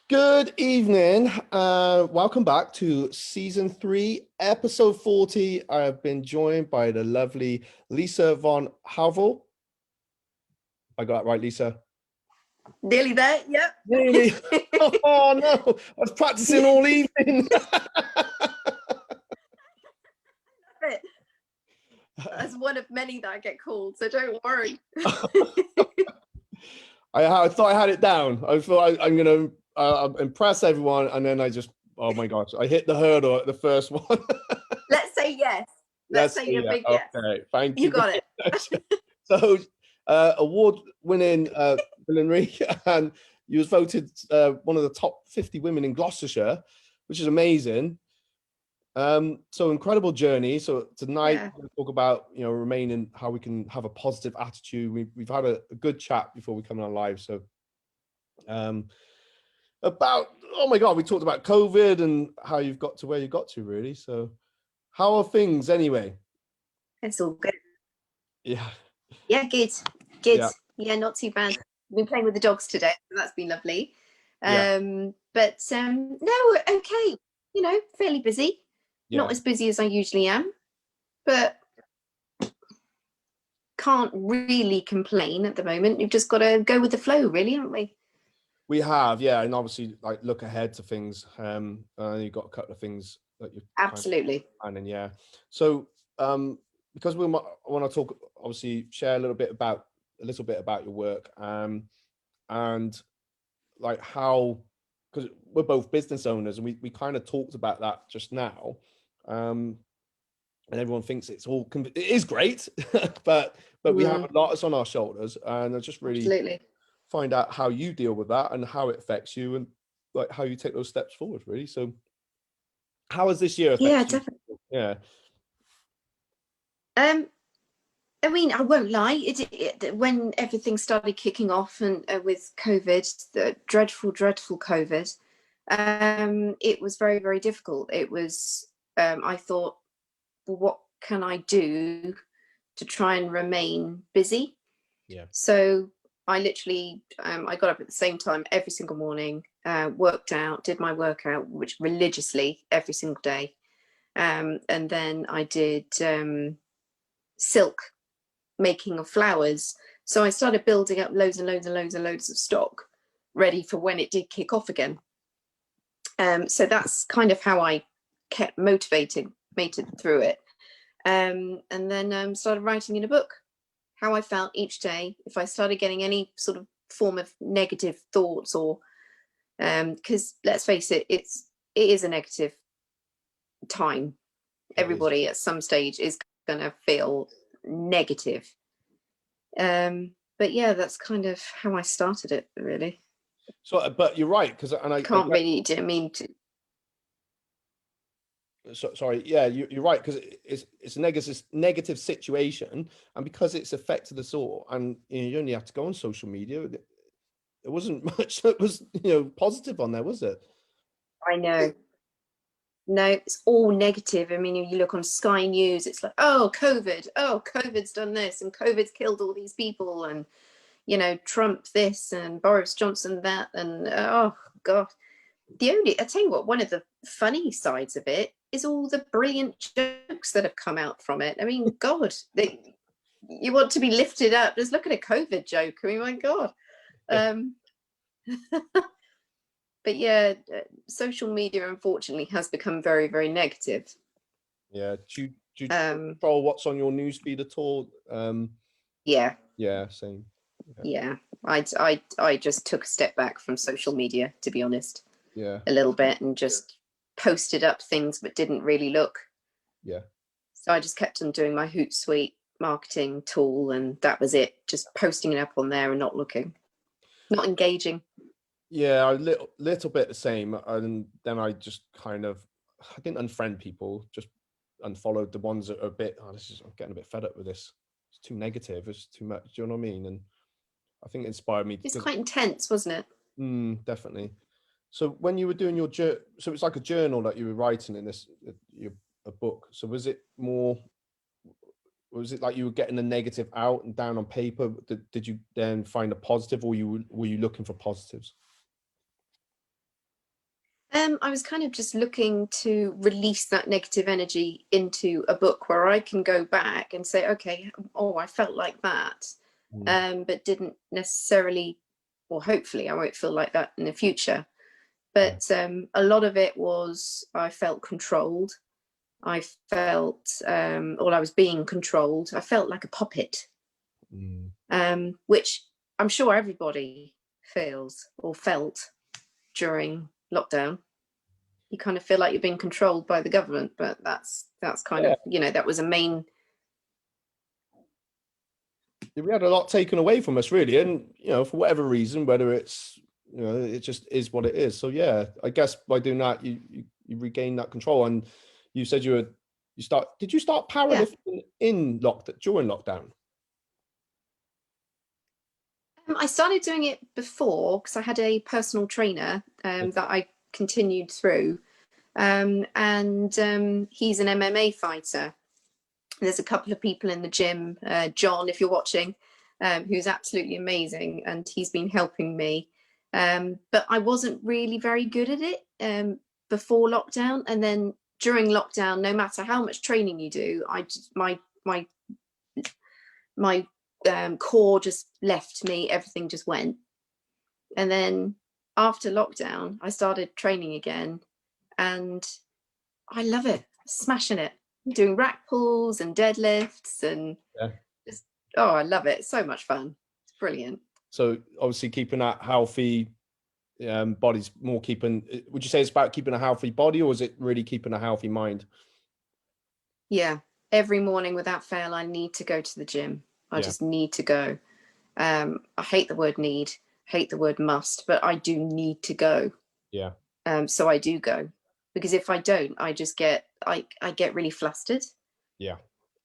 Good evening. Welcome back to season 3, episode 40. I have been joined by the lovely Lisa von Hallwyl. I got that right, Lisa? Nearly there, yep. Really? Oh no, I was practicing all evening. That's one of many that I get called, so don't worry. I thought I had it down. I thought I'm going to impress everyone, and then oh my gosh, I hit the hurdle at the first one. Let's say yes. Let's say a big yes. Okay, thank you. You got it. So, award-winning Millinery, and you was voted one of the top 50 women in Gloucestershire, which is amazing. So incredible journey. So tonight we'll talk about remaining, how we can have a positive attitude. We've had a good chat before we come on live. So about, oh my God, we talked about COVID and how you've got to where you got to, really. So how are things anyway? It's all good. Yeah. Yeah, good. Yeah, not too bad. I've been playing with the dogs today, so that's been lovely. No, okay. Fairly busy. Not as busy as I usually am, but can't really complain at the moment. You've just got to go with the flow, really, haven't we? We have, yeah, and obviously look ahead to things. You've got a couple of things that you're absolutely planning, yeah. So because I want to talk, obviously, share a little bit about your work, and like how, because we're both business owners, and we kind of talked about that just now, and everyone thinks it is great, but we have a lot on our shoulders, and I just really absolutely find out how you deal with that and how it affects you, and like how you take those steps forward, really. So how has this year affected you? Definitely. Yeah. I mean, I won't lie. When everything started kicking off and with COVID, the dreadful COVID, it was very, very difficult. It was. I thought, well, what can I do to try and remain busy? Yeah. So I literally, I got up at the same time every single morning, worked out, did my workout, which religiously every single day, and then I did silk making of flowers. So I started building up loads and loads of stock ready for when it did kick off again. So that's kind of how I kept motivated through it. And then started writing in a book how I felt each day. If I started getting any sort of form of negative thoughts, or because let's face it, it is a negative time. Everybody at some stage is going to feel negative. But yeah, that's kind of how I started it, really. So, but you're right, because I can't really. I mean, sorry, yeah, you're right, because it's a negative situation, and because it's affected us all, and you only have to go on social media. It wasn't much that was positive on there, was it? I know. No, it's all negative. I mean, if you look on Sky News, it's like, COVID's done this, and COVID's killed all these people, and Trump this, and Boris Johnson that, and oh God. I tell you what, one of the funny sides of it is all the brilliant jokes that have come out from it. I mean, God, you want to be lifted up. Just look at a COVID joke. I mean, my God. But yeah, social media, unfortunately, has become very, very negative. Yeah. Do you control what's on your newsfeed at all? Yeah. Yeah, same. Yeah. I just took a step back from social media, to be honest. Yeah. A little bit, and just posted up things but didn't really look. Yeah. So I just kept on doing my Hootsuite marketing tool, and that was it. Just posting it up on there and not looking, not engaging. Yeah, a little bit the same, and then I just I didn't unfriend people, just unfollowed the ones that are a bit. I'm getting a bit fed up with this. It's too negative. It's too much. Do you know what I mean? And I think it inspired me. It's quite intense, wasn't it? Definitely. So when you were doing your so it's like a journal that you were writing in a book. So was it like you were getting the negative out and down on paper? Did you then find a positive, or were you looking for positives? I was kind of just looking to release that negative energy into a book where I can go back and say, okay, oh, I felt like that, but didn't necessarily, or hopefully I won't feel like that in the future. But a lot of it was I felt controlled. I felt, or I was being controlled. I felt like a puppet, which I'm sure everybody feels or felt during lockdown. You kind of feel like you're being controlled by the government, but that's kind of, you know, that was a main. We had a lot taken away from us, really, and you know, for whatever reason, whether it's, you know, it just is what it is. So yeah, I guess by doing that, you regain that control. And you said did you start powerlifting during lockdown? I started doing it before because I had a personal trainer that I continued through, and he's an MMA fighter. There's a couple of people in the gym, John, if you're watching, who's absolutely amazing, and he's been helping me. But I wasn't really very good at it before lockdown, and then during lockdown, no matter how much training you do, my core just left me. Everything just went. And then after lockdown, I started training again, and I love it, smashing it, doing rack pulls and deadlifts, and just, oh, I love it. It's so much fun. It's brilliant. So obviously keeping that healthy body's more would you say it's about keeping a healthy body, or is it really keeping a healthy mind? Yeah, every morning without fail, I need to go to the gym. I just need to go. I hate the word need, hate the word must, but I do need to go. Yeah. So I do go, because if I don't, I get really flustered. Yeah.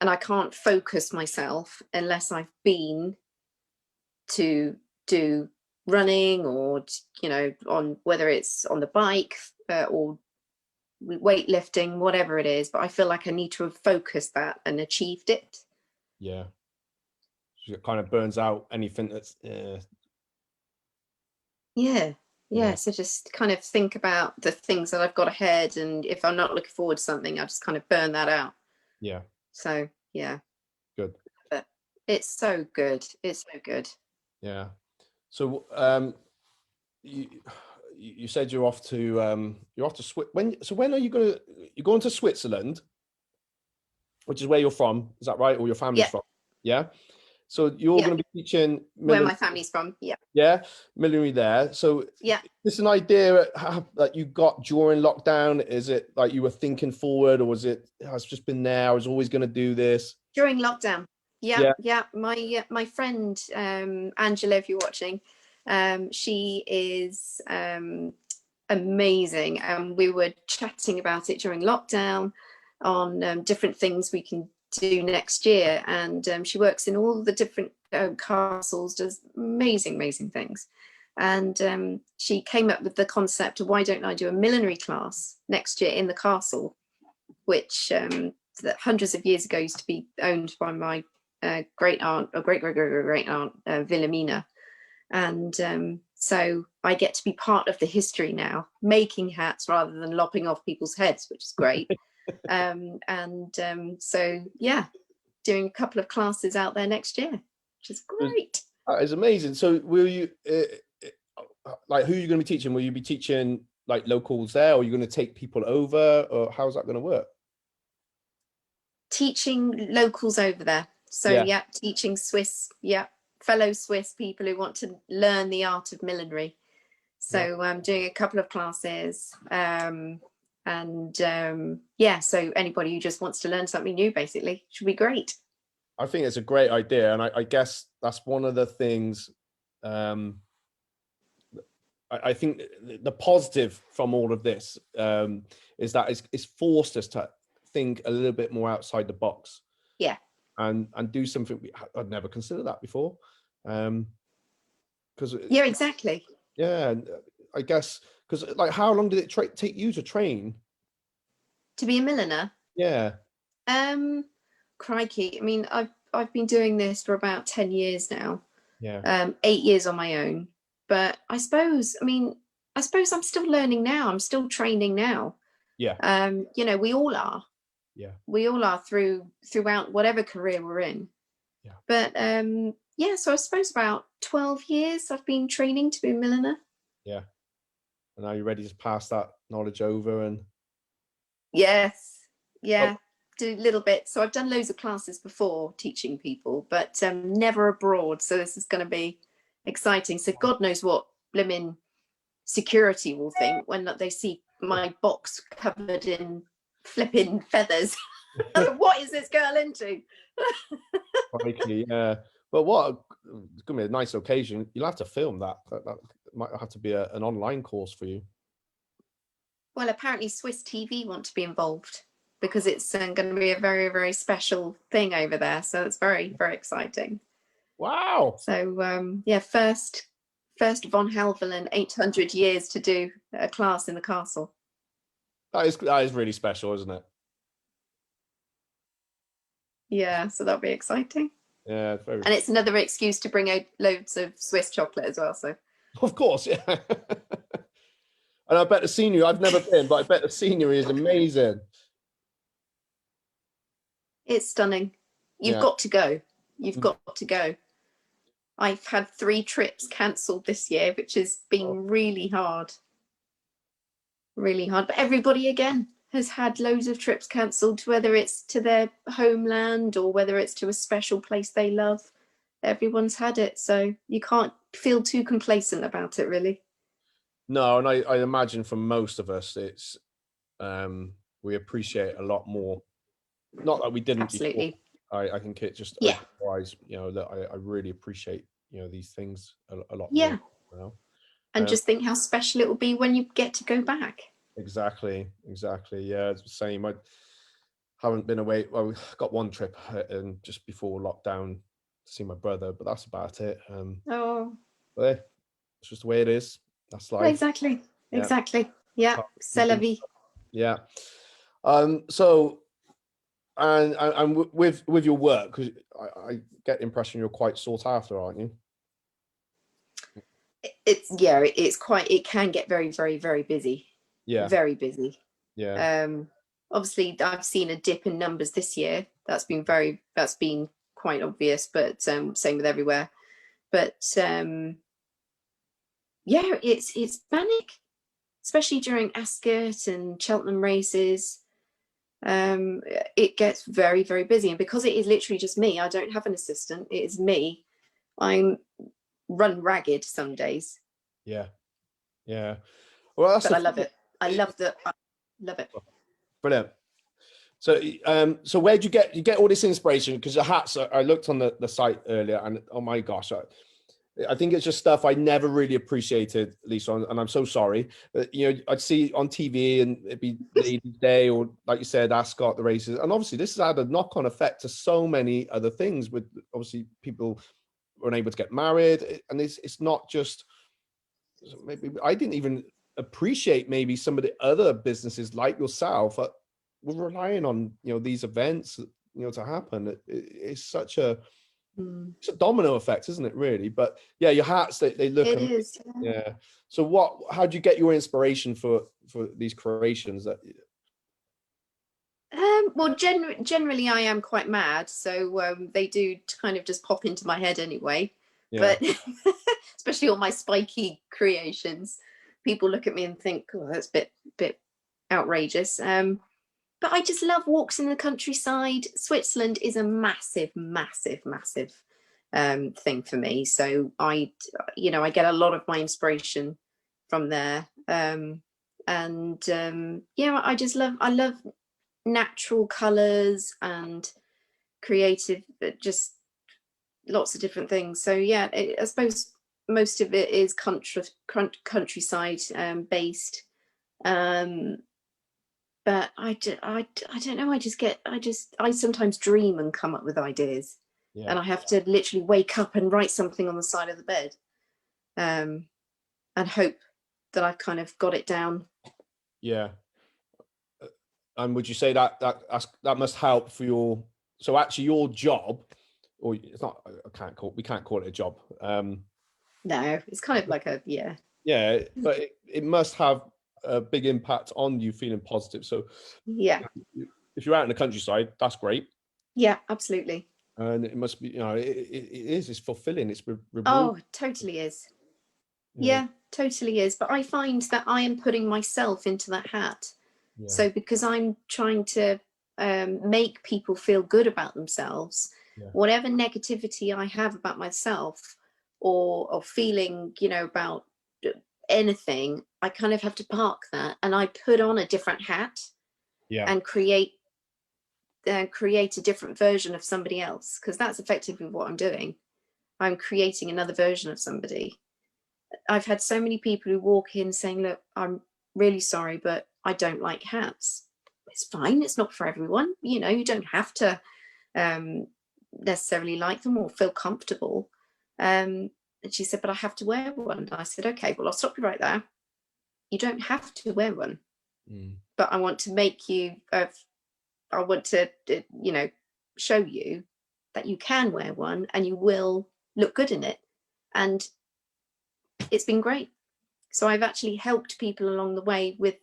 And I can't focus myself unless I've been to do running, or, you know, on whether it's on the bike or weightlifting, whatever it is. But I feel like I need to have focused that and achieved it. Yeah. So it kind of burns out anything that's yeah. So just kind of think about the things that I've got ahead, and if I'm not looking forward to something, I just kind of burn that out. Yeah. So yeah. Good. But it's so good. It's so good. Yeah. So you said you're off to when are you're going to Switzerland, which is where you're from, is that right? Or your family's from? Yeah. So you're going to be teaching where my family's from. Yeah, millinery there. So this an idea that you got during lockdown? Is it like you were thinking forward, or was it it's just been there, I was always going to do this? During lockdown. My friend Angela, if you're watching, she is amazing, and we were chatting about it during lockdown on different things we can do next year. And she works in all the different castles, does amazing things. And she came up with the concept of, why don't I do a millinery class next year in the castle, which that hundreds of years ago used to be owned by my great aunt, or great aunt Wilhelmina. And so I get to be part of the history now, making hats rather than lopping off people's heads, which is great. So yeah, doing a couple of classes out there next year, which is great. That is amazing. So will you like, who are you going to be teaching? Will you be teaching like locals there, or are you going to take people over, or how's that going to work? Teaching locals over there. So teaching Swiss, fellow Swiss people who want to learn the art of millinery. So I'm doing a couple of classes, so anybody who just wants to learn something new, basically, should be great. I think it's a great idea, and I guess that's one of the things. I think the positive from all of this is that it's forced us to think a little bit more outside the box. Yeah. And do something I'd never considered that before. Because exactly. Yeah, I guess because, like, how long did it take you to train to be a milliner? Yeah. Crikey! I mean, I've been doing this for about 10 years now. Yeah. 8 years on my own, but I suppose, I mean, I suppose I'm still learning now. I'm still training now. Yeah. You know, we all are. Yeah. We all are throughout whatever career we're in. Yeah. But yeah, so I suppose about 12 years I've been training to be a milliner. Yeah. And now you're ready to pass that knowledge over and Yes. Yeah. oh, Do a little bit. So I've done loads of classes before teaching people, but never abroad. So this is going to be exciting. So God knows what blimmin' security will think when they see my box covered in flipping feathers. What is this girl into? crikey, yeah. But it's gonna be a nice occasion. You'll have to film that. That might have to be an online course for you. Well, apparently Swiss TV want to be involved because it's going to be a very, very special thing over there. So it's very, very exciting. Wow. So yeah, first von Hallwyl in 800 years to do a class in the castle. That is really special, isn't it? Yeah, so that'll be exciting. Yeah, it's very. And it's another excuse to bring out loads of Swiss chocolate as well. So Of course, yeah. And I bet the scenery, I've never been, but I bet the scenery is amazing. it's stunning. You've got to go. You've got to go. I've had 3 trips cancelled this year, which has been really hard. Really hard. But everybody again has had loads of trips cancelled, whether it's to their homeland or whether it's to a special place they love. Everyone's had it. So you can't feel too complacent about it, really. No, and I imagine for most of us, it's we appreciate a lot more. Not that we didn't Absolutely. before. I think it just opened, you know, that I really appreciate, you know, these things a lot more. You know? And just think how special it will be when you get to go back. Exactly. Yeah, it's the same. I haven't been away. Well, we got one trip and just before lockdown to see my brother, but that's about it. But it's just the way it is. That's life. Exactly. Yeah. Exactly. Yeah. C'est la vie. Yeah. So, and with your work, because I get the impression you're quite sought after, aren't you? It's quite. It can get very, very, very busy. Yeah. Very busy. Yeah. Obviously, I've seen a dip in numbers this year. That's been quite obvious, but same with everywhere. But yeah, it's manic, especially during Ascot and Cheltenham races. It gets very, very busy, and because it is literally just me, I don't have an assistant. It is me. I'm run ragged some days. Yeah. Well, but I love it. I love it. Brilliant. So where do you get all this inspiration? Because the hats, I looked on the site earlier, and oh my gosh, I think it's just stuff I never really appreciated, Lisa, and I'm so sorry. You know, I'd see on TV and it'd be Ladies' Day, or like you said, Ascot, the races, and obviously this has had a knock-on effect to so many other things. With obviously people were unable to get married, and it's not just. Maybe I didn't even appreciate maybe some of the other businesses like yourself we're relying on, you know, these events, you know, to happen. It's such a it's a domino effect, isn't it, really? But yeah, your hats, they look it is. Yeah. So how do you get your inspiration for these creations? That well, generally I am quite mad, so they do kind of just pop into my head anyway. But especially all my spiky creations, people look at me and think, oh, that's a bit outrageous. But I just love walks in the countryside. Switzerland is a massive, massive, massive thing for me. So I get a lot of my inspiration from there. I love natural colours and creative, just lots of different things. So yeah, I suppose most of it is countryside based. But I don't know. I sometimes dream and come up with ideas, and I have to literally wake up and write something on the side of the bed, and hope that I've kind of got it down. Yeah. And would you say that must help for your? So actually, your job, or it's not. We can't call it a job. No, it's kind of like yeah, but it must have a big impact on you feeling positive. So Yeah, if you're out in the countryside, that's great. yeah, absolutely. And it must be, it's fulfilling, it's rewarding. Oh, totally is. Yeah, Yeah, totally is. But I find that I am putting myself into that hat. yeah, So because I'm trying to make people feel good about themselves, yeah, whatever negativity I have about myself, or feeling, about anything, I kind of have to park that, and I put on a different hat yeah, and create a different version of somebody else, because that's effectively what I'm doing. I'm creating another version of somebody. I've had so many people who walk in saying, look, I'm really sorry, but I don't like hats. It's fine. It's not for everyone. You don't have to um, necessarily like them or feel comfortable. And she said, but I have to wear one. And I said, okay, well, I'll stop you right there. You don't have to wear one, mm, but I want to make you, I want to, show you that you can wear one and you will look good in it. And it's been great. So I've actually helped people along the way with,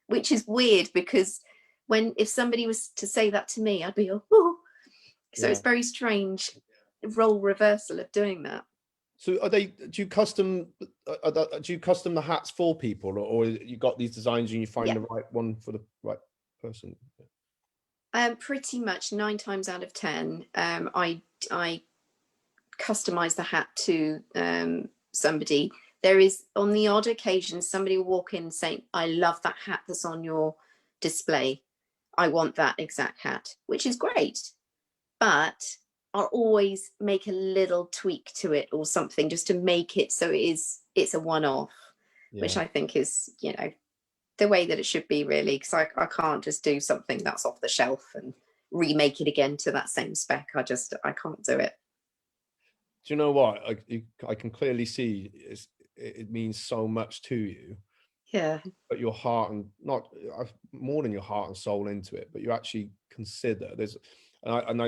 which is weird because if somebody was to say that to me, I'd be, oh. So yeah. it's very strange role reversal of doing that. So do you custom the hats for people, or you got these designs and you find Yeah. the right one for the right person? Pretty much 9 times out of 10, I customize the hat to somebody. There is, on the odd occasion, somebody will walk in saying, I love that hat that's on your display. I want that exact hat, which is great. But I'll always make a little tweak to it or something just to make it so it's a one-off, which Yeah. I think is, the way that it should be, really, because I can't just do something that's off the shelf and remake it again to that same spec. I can't do it. Do you know what? I can clearly see it means so much to you, Yeah. but your heart and not more than your heart and soul into it, but you actually consider and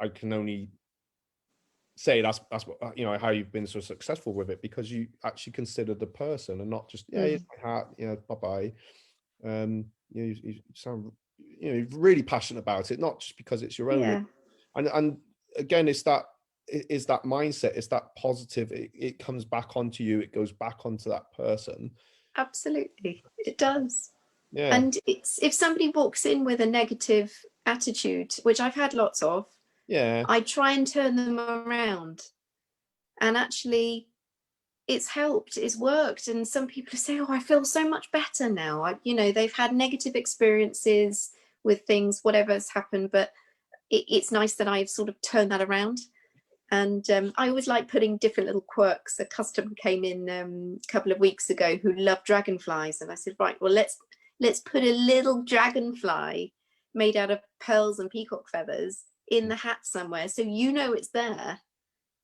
I can only say that's what how you've been so successful with it, because you actually consider the person and not just here's my hat, bye bye. You sound you're really passionate about it, not just because it's your own. Yeah, And again, it's that mindset, it's that positive, it comes back onto you, it goes back onto that person. absolutely. It does. Yeah, And it's, if somebody walks in with a negative attitude, which I've had lots of, yeah, I try and turn them around. And actually, it's helped, it's worked. And some people say, oh, I feel so much better now. They've had negative experiences with things, whatever's happened, but it's nice that I've sort of turned that around. And I always like putting different little quirks. A customer came in a couple of weeks ago who loved dragonflies, and I said, right, well, let's put a little dragonfly made out of pearls and peacock feathers in the hat somewhere, so it's there.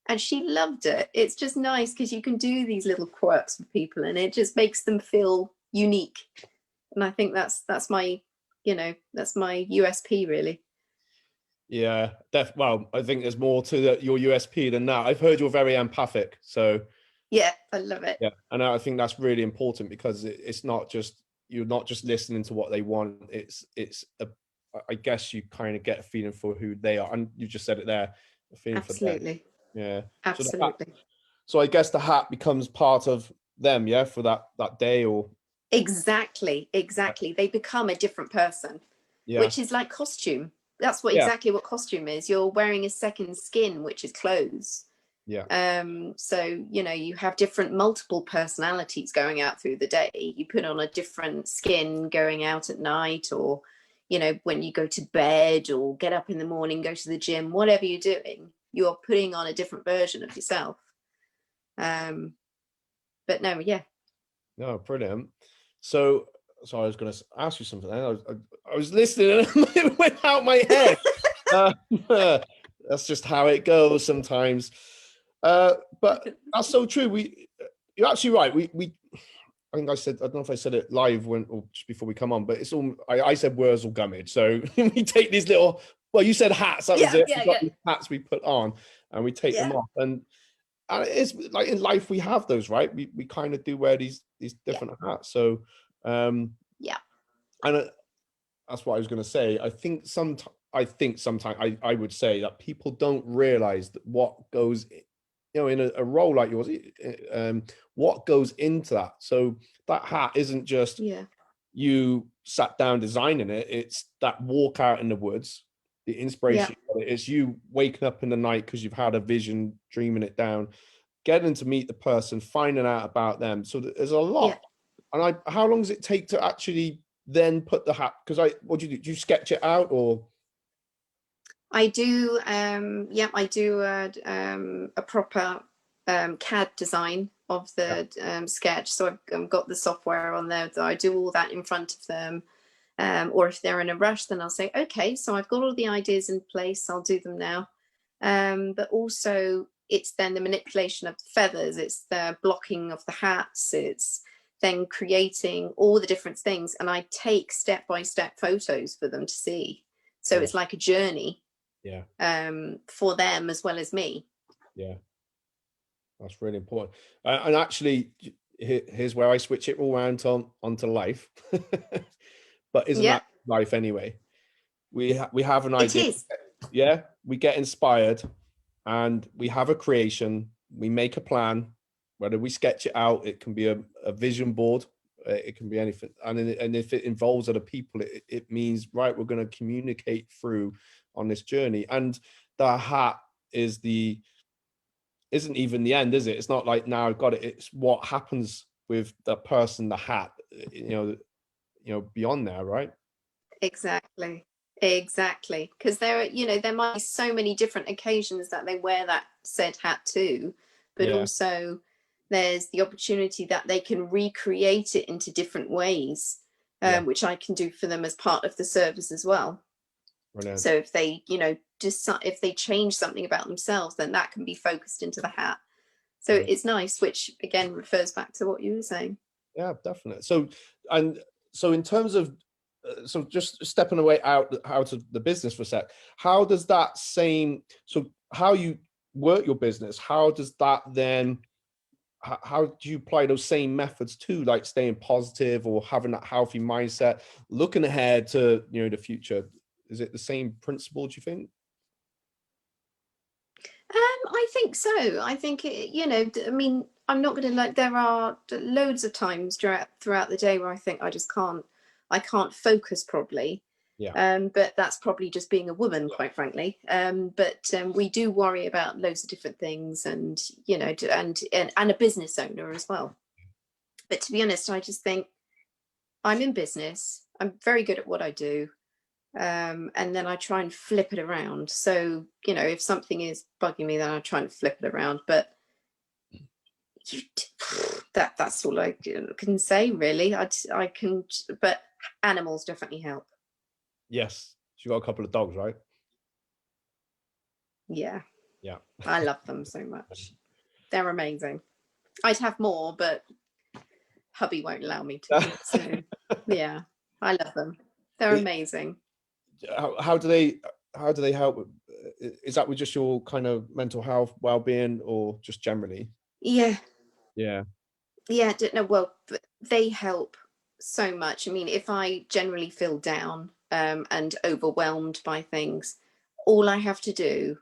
And she loved it. It's just nice because you can do these little quirks with people, and it just makes them feel unique. And I think that's my that's my USP, really. yeah. Well, I think there's more to your USP than that. I've heard you're very empathic, so Yeah, I love it. yeah, and I think that's really important, because it's not just, you're not just listening to what they want. I guess you kind of get a feeling for who they are, and you just said it there, a feeling for them. Absolutely. Yeah. Absolutely. So I guess the hat becomes part of them, yeah, for that day, or Exactly. They become a different person, yeah, which is like costume. That's yeah, exactly what costume is. You're wearing a second skin, which is clothes. yeah, So you have different multiple personalities going out through the day. You put on a different skin going out at night, or when you go to bed or get up in the morning, go to the gym, whatever you're doing, you're putting on a different version of yourself. But no, yeah. no, brilliant. So I was going to ask you something. I was listening and it went out my head. That's just how it goes sometimes. But that's so true. You're actually right. I think I don't know if I said it live or just before we come on, but it's all, I said Wurzel gummidge. So we take these little, well, you said hats, that was Yeah, it. yeah, We got yeah. these hats we put on and we take them Yeah. off. And and it is like in life we have those, right? We kind of do wear these Yeah. different hats. So Yeah. and that's what I was going to say. I think sometimes I would say that people don't realize that what goes, in a role like yours, what goes into that. So that hat isn't just Yeah. you sat down designing it. It's that walk out in the woods, the Yeah. inspiration. It's you waking up in the night because you've had a vision, dreaming it down, getting to meet the person, finding out about them. So there's a Yeah. lot. And how long does it take to actually then put the hat? Because what do you do? Do you sketch it out or? I do. Yeah, I do a proper CAD design of Yeah, the sketch. So I've got the software on there. So I do all that in front of them. Or if they're in a rush, then I'll say, okay, so I've got all the ideas in place. I'll do them now. But also, it's then the manipulation of the feathers. It's the blocking of the hats. It's then creating all the different things. And I take step-by-step photos for them to see. So yeah, it's like a journey yeah, for them as well as me. yeah. That's really important. And actually, here's where I switch it all around onto life. But isn't Yeah, that life anyway? We have an it idea. is. Yeah, we get inspired, and we have a creation. We make a plan. Whether we sketch it out, it can be a vision board. It can be anything. And if it involves other people, it means, right, we're going to communicate through on this journey. And the hat is isn't even the end, is it? It's not like, now I've got it. It's what happens with the person, the hat, beyond there, right? Exactly. Exactly. Because there might be so many different occasions that they wear that said hat too, but Yeah, also there's the opportunity that they can recreate it into different ways, yeah, which I can do for them as part of the service as well. brilliant. So if they, decide, if they change something about themselves, then that can be focused into the hat. So Yeah, it's nice, which again refers back to what you were saying. yeah, definitely. So in terms of, so just stepping away out of the business for a sec, how does that same, so how you work your business, how does that then, how do you apply those same methods to, like, staying positive or having that healthy mindset, looking ahead to, the future? Is it the same principle, do you think? I think so. I think I mean, I'm not going to like. There are loads of times throughout the day where I think I can't focus properly. Yeah, But that's probably just being a woman, quite frankly. But we do worry about loads of different things, and and a business owner as well. But to be honest, I just think I'm in business. I'm very good at what I do. And then I try and flip it around. So, if something is bugging me, then I try and flip it around. But you, that's all I can say, really. I can, but animals definitely help. yes, you got a couple of dogs, right? Yeah, Yeah. I love them so much. They're amazing. I'd have more, but hubby won't allow me to. So, yeah, I love them. They're It- amazing. how do they help? Is that with just your kind of mental health, well-being, or just generally? Yeah, Yeah, yeah, don't know. Well, they help so much. I mean, if I generally feel down and overwhelmed by things, all I have to do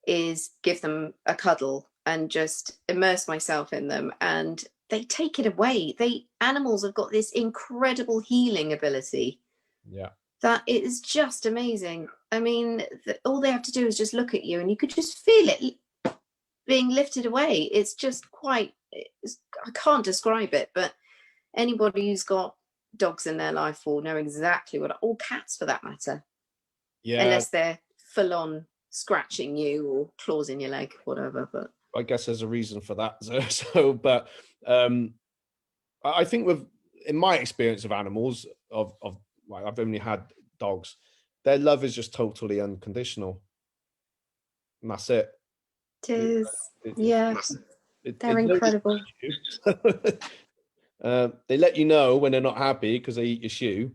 is give them a cuddle and just immerse myself in them, and they take it away. Animals have got this incredible healing ability yeah, that it is just amazing. I mean, all they have to do is just look at you, and you could just feel it being lifted away. It's just I can't describe it, but anybody who's got dogs in their life will know exactly what, or cats for that matter, yeah. unless they're full on scratching you or claws in your leg, whatever. But I guess there's a reason for that. But um, I think in my experience of animals, of like, I've only had dogs, their love is just totally unconditional, and that's it. it is, It, yeah, they're they don't incredible. judge you. They let you know when they're not happy because they eat your shoe.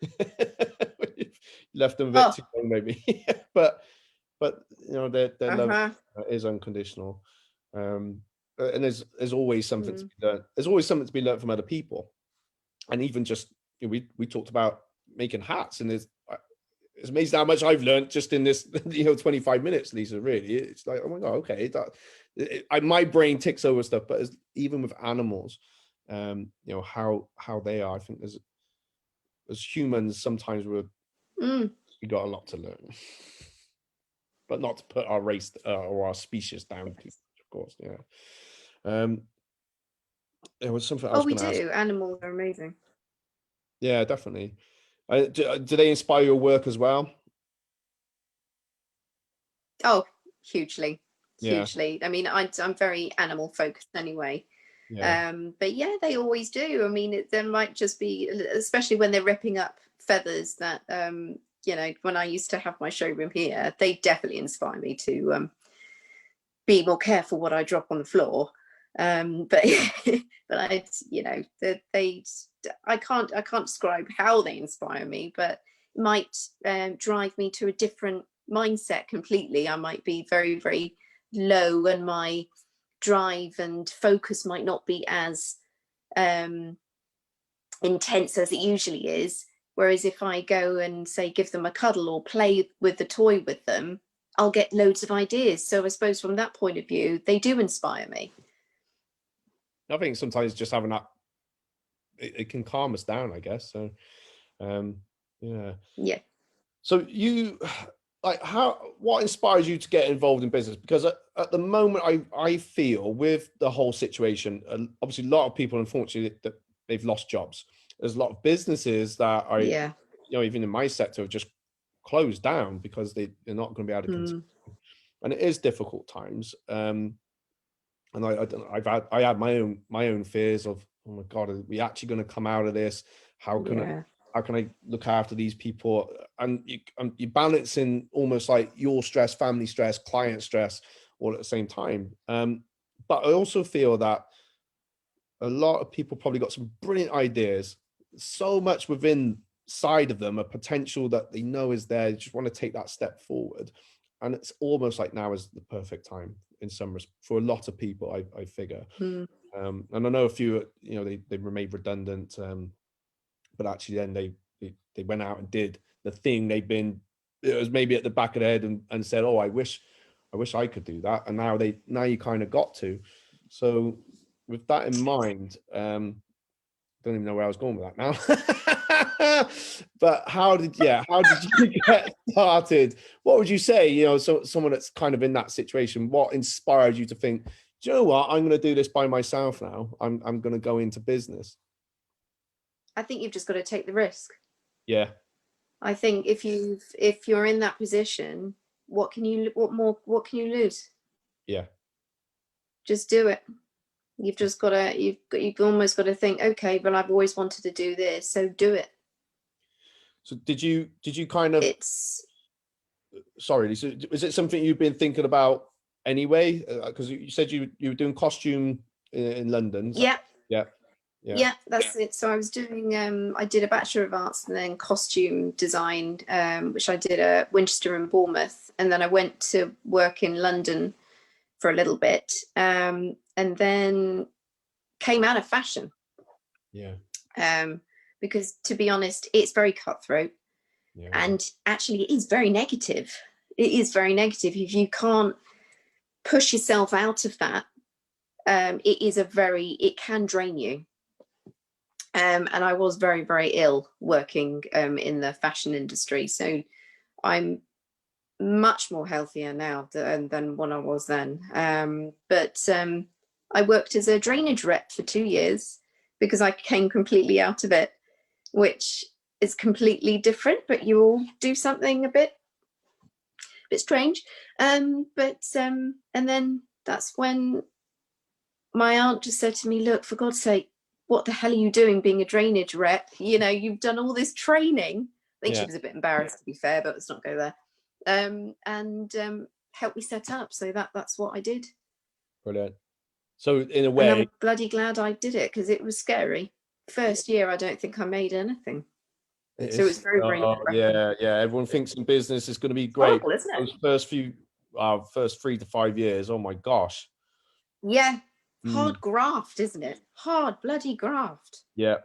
You left them a bit Oh, too long, maybe. but their love uh-huh. is unconditional. And there's always something to be learned. There's always something to be learned from other people, and even just, you know, we talked about making hats, and it's amazing how much I've learned just in this 25 minutes, Lisa. Really, it's like, oh my god, okay, my brain ticks over stuff, but even with animals, how they are. I think as humans sometimes we got a lot to learn, but not to put our race or our species down too much, of course. There was something I was we going to ask. do. Animals are amazing. Yeah, definitely. Do they inspire your work as well? Oh, hugely. Yeah. I mean, I'm very animal focused anyway. Yeah. But yeah, they always do. I mean, there might just be, especially when they're ripping up feathers, that when I used to have my showroom here, they definitely inspire me to be more careful what I drop on the floor. But I, I can't describe how they inspire me, but it might drive me to a different mindset completely. I might be very, very low, and my drive and focus might not be as intense as it usually is. Whereas if I go and say give them a cuddle or play with the toy with them, I'll get loads of ideas. So I suppose from that point of view, they do inspire me. I think sometimes just having that, it can calm us down, I guess. So Yeah. So what inspires you to get involved in business? Because at the moment, I feel with the whole situation, obviously a lot of people, unfortunately, that they've lost jobs. There's a lot of businesses that even in my sector, have just closed down because they're not going to be able to continue. And it is difficult times. And I had my own fears of, oh my God, are we actually going to come out of this? How can I look after these people? And you're balancing almost like your stress, family stress, client stress, all at the same time. But I also feel that a lot of people probably got some brilliant ideas, so much within side of them, a potential that they know is there. They just want to take that step forward. And it's almost like now is the perfect time in some for a lot of people, I figure. And I know a few, they were made redundant, but actually then they went out and did the thing it was maybe at the back of their head and said, oh, I wish I could do that. And now you kind of got to. So with that in mind, don't even know where I was going with that now. But how did you get started? What would you say, someone that's kind of in that situation, what inspired you to think, do you know what, I'm going to do this by myself now. I'm going to go into business. I think you've just got to take the risk. Yeah. I think if you're in that position, what can you lose? Yeah. Just do it. You've just got to, you've almost got to think, okay, but I've always wanted to do this, so do it. So did you kind of, sorry, so is it something you've been thinking about anyway? Because you said you were doing costume in London. Yeah. Yeah, that's it. So I was doing, I did a Bachelor of Arts and then costume design, which I did at Winchester and Bournemouth. And then I went to work in London for a little bit, and then came out of fashion. Yeah. Because to be honest, it's very cutthroat. Yeah. And actually it is very negative. It is very negative. If you can't push yourself out of that, it can drain you. And I was very, very ill working in the fashion industry. So I'm much more healthier now than when I was then. But I worked as a drainage rep for 2 years because I came completely out of it, which is completely different, but you all do something a bit strange. And then that's when my aunt just said to me, look, for God's sake, what the hell are you doing being a drainage rep? You've done all this training. I think she was a bit embarrassed, to be fair, but let's not go there. And helped me set up. So that's what I did. Brilliant. So in a way, and I'm bloody glad I did it, because it was scary. First year, I don't think I made anything. So it's very, very yeah. Everyone thinks in business is going to be great. Horrible, isn't it? Those first 3 to 5 years, oh my gosh. Yeah, Mm, hard graft, isn't it? Hard bloody graft. yeah.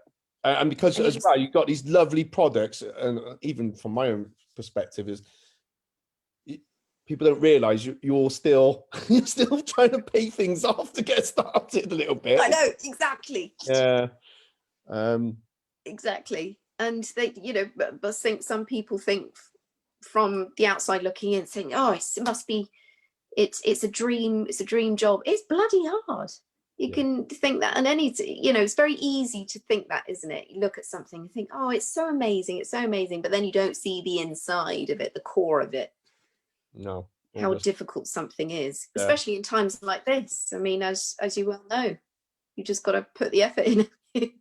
And because And as well, you've got these lovely products, and even from my own perspective, is people don't realize you're still you're still trying to pay things off to get started a little bit. I know, exactly. Yeah. Um, Exactly. And they, but think some people think from the outside looking in, saying, "Oh, it must be, it's a dream, it's a dream job." It's bloody hard. You yeah. can think that, and it's very easy to think that, isn't it? You look at something and think, "Oh, it's so amazing, it's so amazing," but then you don't see the inside of it, the core of it, No. how difficult something is, Yeah. especially in times like this. I mean, as you well know, you just got to put the effort in. in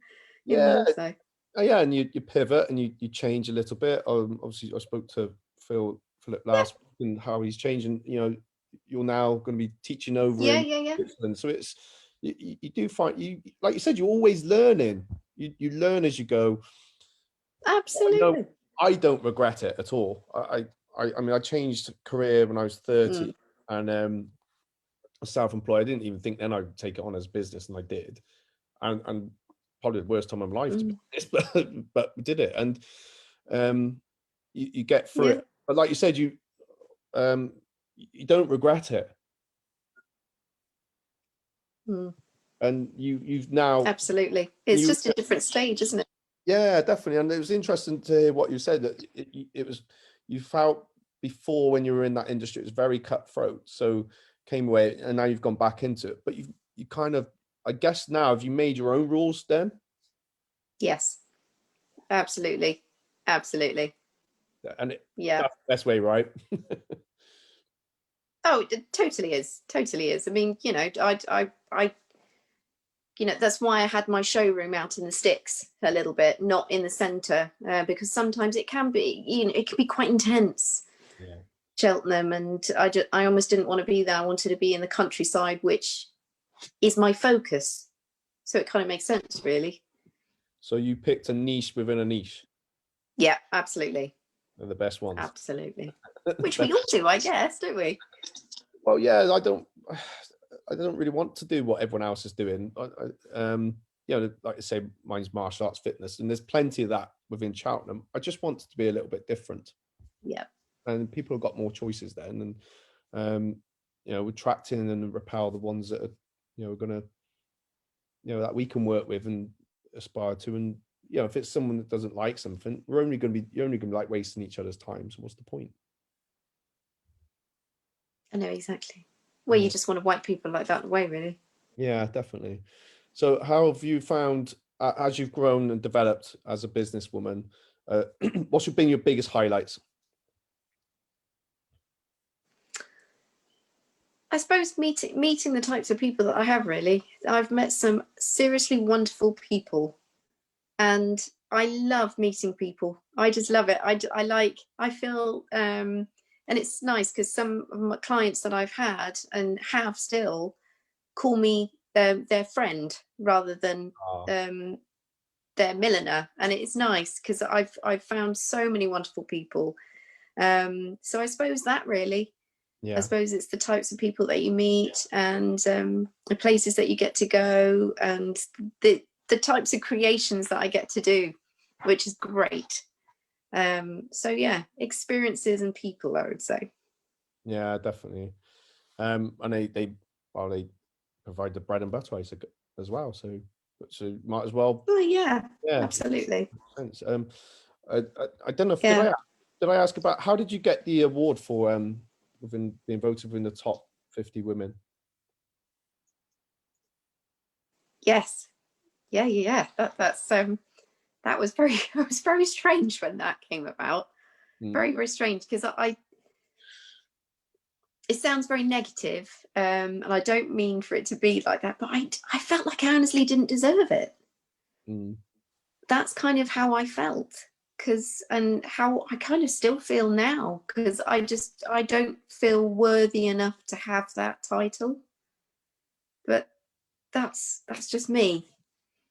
Yeah. more so. Yeah, and you pivot and you change a little bit. Obviously, I spoke to Philip last week and how he's changing. You're now going to be teaching over in Yeah. Switzerland, so it's you do find you, like you said, you're always learning. You learn as you go. Absolutely. I don't regret it at all. I mean, I changed career when I was 30, and I was self-employed. I didn't even think then I'd take it on as business, and I did. And probably the worst time of my life, to be honest, but we did it, and you get through it. But like you said, you don't regret it, and you've now Absolutely. It's you just a different stage, isn't it? yeah, definitely. And it was interesting to hear what you said, that it was, you felt before when you were in that industry, it was very cutthroat, so came away and now you've gone back into it, but you kind of, I guess now, have you made your own rules then? Yes. Absolutely. Absolutely. And Yeah. that's the best way, right? Oh, it totally is. Totally is. I mean, I that's why I had my showroom out in the sticks a little bit, not in the centre, because sometimes it can be, it can be quite intense. Yeah. Cheltenham, and I almost didn't want to be there. I wanted to be in the countryside, which is my focus. So it kind of makes sense, really. So you picked a niche within a niche. Yeah, absolutely. They're the best ones. Absolutely. Which we all do, I guess, don't we? Well, yeah, I don't really want to do what everyone else is doing. Like I say, mine's martial arts fitness, and there's plenty of that within Cheltenham. I just want it to be a little bit different. Yeah. And people have got more choices then, and attract in and repel the ones that are, gonna, that we can work with and aspire to. And if it's someone that doesn't like something, you're only gonna be like wasting each other's time. So what's the point? I know, exactly. Well, you just want to wipe people like that away, really. Yeah, definitely. So how have you found, as you've grown and developed as a businesswoman, what's been your biggest highlights? I suppose meeting the types of people that I have, really. I've met some seriously wonderful people, and I love meeting people. I just love it. I feel, and it's nice because some of my clients that I've had and have still call me their friend rather than their milliner, and it's nice because I've found so many wonderful people. So I suppose that, really. Yeah. I suppose it's the types of people that you meet, and the places that you get to go, and the types of creations that I get to do, which is great. So yeah, experiences and people, I would say. Yeah, definitely. And they provide the bread and butter as well. So might as well. Oh yeah, Yeah, absolutely. makes sense. I don't know if Yeah. did I ask about how did you get the award for within being voted within the top 50 women? Yes. Yeah. That was very it was very strange when that came about. Very, very strange, because it sounds very negative, and I don't mean for it to be like that, but I felt like I honestly didn't deserve it. That's kind of how I felt, and how I kind of still feel now, because I don't feel worthy enough to have that title. But that's just me.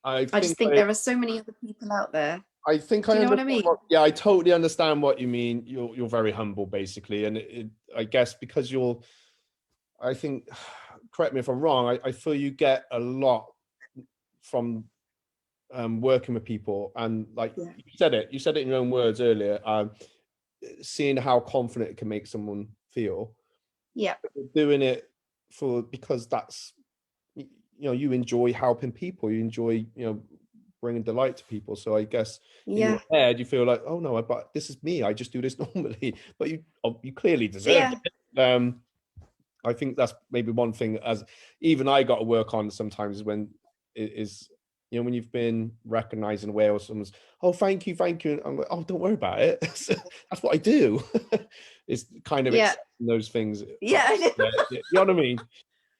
I just think there are so many other people out there. I think Do you know what I mean? Yeah, I totally understand what you mean. You're very humble, basically, and I guess because I think correct me if I'm wrong, I feel you get a lot from working with people, and like Yeah. you said it in your own words earlier, seeing how confident it can make someone feel. Yeah. Doing it because that's, you know, you enjoy helping people, you enjoy, you know, bringing delight to people. So I guess in Yeah. your head you feel like, oh no, but this is me, I just do this normally, but you clearly deserve Yeah. it. I think that's maybe one thing, as even I got to work on sometimes, when it is, you know, when you've been recognized in a way, or someone's, oh, thank you. And I'm like, oh, don't worry about it. That's what I do. It's kind of Yeah. accepting those things. Yeah. I know. You know what I mean?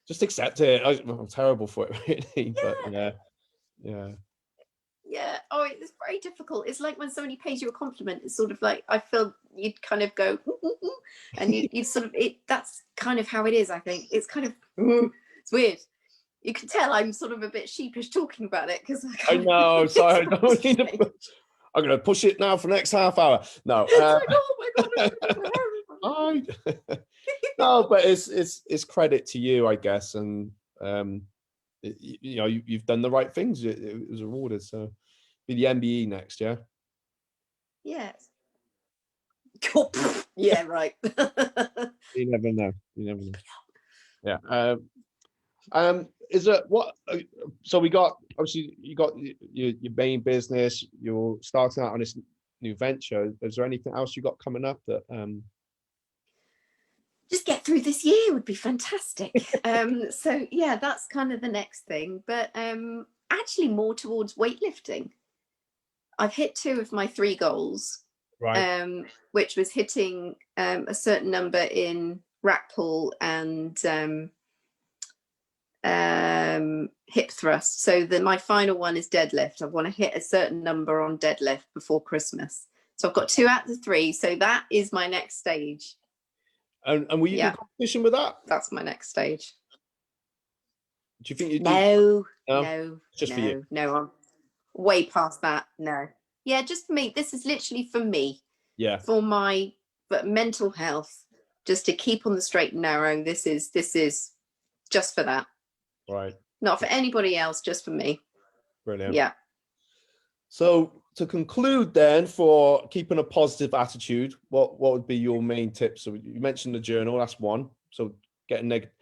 Just accept it. I'm terrible for it, really. But Yeah. yeah. Yeah. Oh, it's very difficult. It's like when somebody pays you a compliment, it's sort of like, I feel you'd kind of go, ooh, ooh, ooh, and you sort of, that's kind of how it is, I think. It's kind of, it's weird. You can tell I'm sort of a bit sheepish talking about it, because I know. Sorry, I don't need to. I'm going to push it now for the next half hour. No. It's like, oh my God. No, but it's credit to you, I guess, and you know, you've done the right things. It was rewarded. So be the MBE next, yeah. Yes. Yeah, right. You never know. You never know. Yeah. Is it what? So we got, obviously you got your main business. You're starting out on this new venture. Is there anything else you got coming up that? Just get through this year would be fantastic. So yeah, that's kind of the next thing. But actually more towards weightlifting. I've hit 2 of my 3 goals, Right. which was hitting a certain number in rack pull and hip thrust. So my final one is deadlift. I want to hit a certain number on deadlift before Christmas. So I've got 2 out of the 3. So that is my next stage. And will you do competition with that? That's my next stage. Do you think you do? No, Just for you. no. I'm way past that. No. Yeah, just for me. This is literally for me. Yeah. For my mental health, just to keep on the straight and narrow. This is just for that. Right. Not for anybody else, just for me. Brilliant. Yeah. So to conclude then, for keeping a positive attitude, what would be your main tips? So you mentioned the journal, that's one. So getting negative.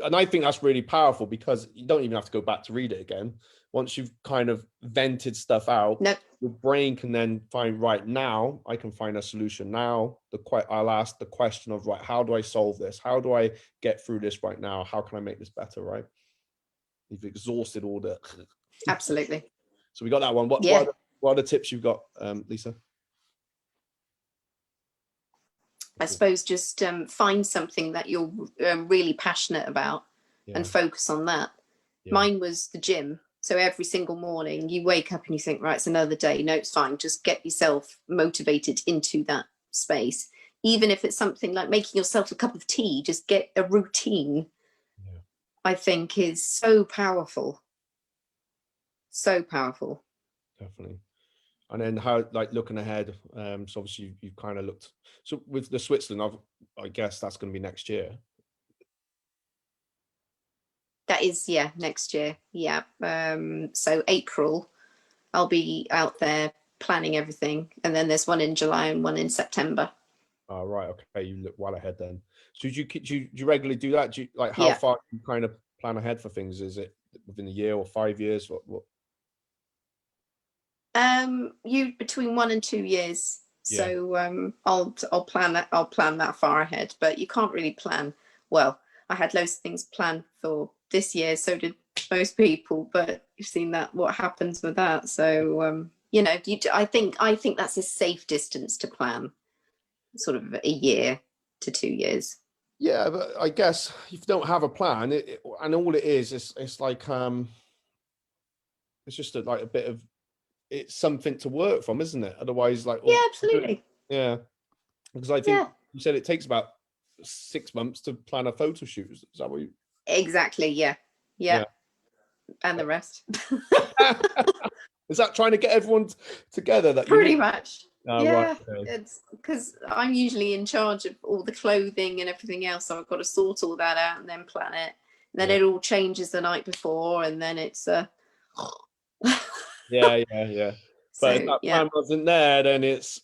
And I think that's really powerful, because you don't even have to go back to read it again. Once you've kind of vented stuff out, your brain can then find, right, now I can find a solution. Now I'll ask the question of, right, how do I solve this? How do I get through this right now? How can I make this better, right? You've exhausted all the... Absolutely. So we got that one. What are the tips you've got, Lisa? I suppose just find something that you're really passionate about and focus on that. Yeah. Mine was the gym. So every single morning you wake up and you think, right, it's another day. No, it's fine. Just get yourself motivated into that space. Even if it's something like making yourself a cup of tea, just get a routine. Yeah. I think is so powerful. So powerful. Definitely. And then how, like, looking ahead, so obviously you've kind of looked, so with the Switzerland, I guess that's going to be next year. That is, yeah, next year. Yeah. So April, I'll be out there planning everything. And then there's one in July and one in September. Oh, right. Okay. You look well ahead then. So do you regularly do that? Do you, like, how far do you kind of plan ahead for things? Is it within a year or 5 years? What? You between 1 and 2 years. So I'll plan that far ahead, but you can't really plan. Well, I had loads of things planned for this year, so did most people, but you've seen that what happens with that. So you know, I think that's a safe distance to plan, sort of a year to 2 years. Yeah, but I guess if you don't have a plan, and all it is, it's like it's just like a bit of, it's something to work from, isn't it? Otherwise, like, yeah, absolutely. Yeah, because I think you said it takes about 6 months to plan a photo shoot. Is that what you? Exactly. Yeah. And the rest. Is that trying to get everyone together? That pretty much. Oh, yeah, right, okay. It's because I'm usually in charge of all the clothing and everything else, so I've got to sort all that out and then plan it. Then it all changes the night before, and then it's yeah. But if so that yeah, plan wasn't there, then it's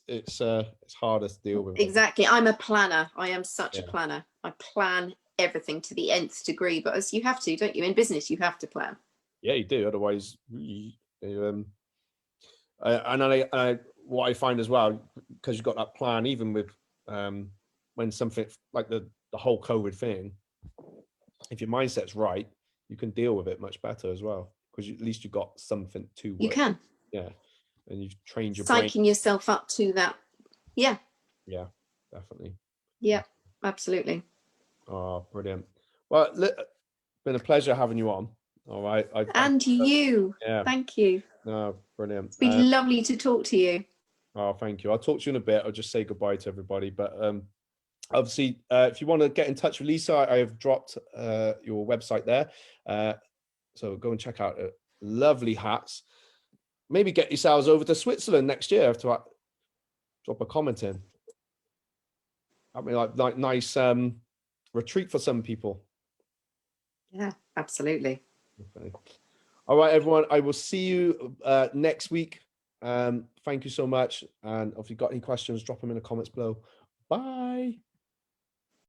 harder to deal with. exactly. I'm a planner. I am such a Yeah. planner. I plan everything to the nth degree, but as you have to, don't you? In business, you have to plan. Yeah, you do. Otherwise, and what I find as well, because you've got that plan, even with when something like the whole COVID thing, if your mindset's right, you can deal with it much better as well, because at least you've got something to You work. can. Yeah, and you've trained your brain. Psyching yourself up to that. Yeah. Yeah, definitely. Yeah, absolutely. Oh, brilliant. Well, been a pleasure having you on. All right. And you. Yeah. Thank you. No, brilliant. It's been lovely to talk to you. Oh, thank you. I'll talk to you in a bit. I'll just say goodbye to everybody. But obviously, if you want to get in touch with Lisa, I have dropped your website there. So go and check out lovely hats. Maybe get yourselves over to Switzerland next year to drop a comment in. That'd be like nice retreat for some people. Yeah, absolutely. Okay. All right, everyone. I will see you next week. Thank you so much. And if you've got any questions, drop them in the comments below. Bye.